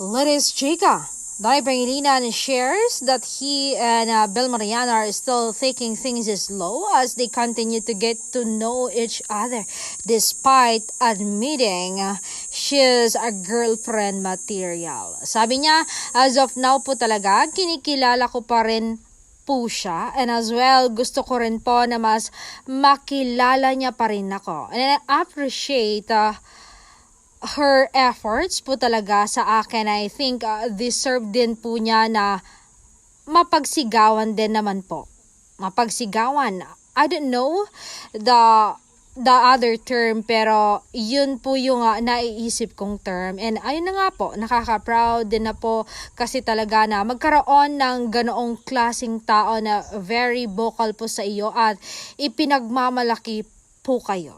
Litis Chica. Danny Pangilinan shares that he and Bill Mariana are still taking things slow as they continue to get to know each other despite admitting she's a girlfriend material. Sabi niya, as of now po talaga, kinikilala ko pa rin po siya, and as well, gusto ko rin po na mas makilala niya pa rin ako. And I appreciate her efforts po talaga sa akin. I think deserve din po niya na mapagsigawan din naman po. Mapagsigawan. I don't know the other term, pero yun po yung naiisip kong term. And ayun na nga po, nakaka-proud din na po kasi talaga na magkaroon ng ganoong klaseng tao na very vocal po sa iyo at ipinagmamalaki po kayo.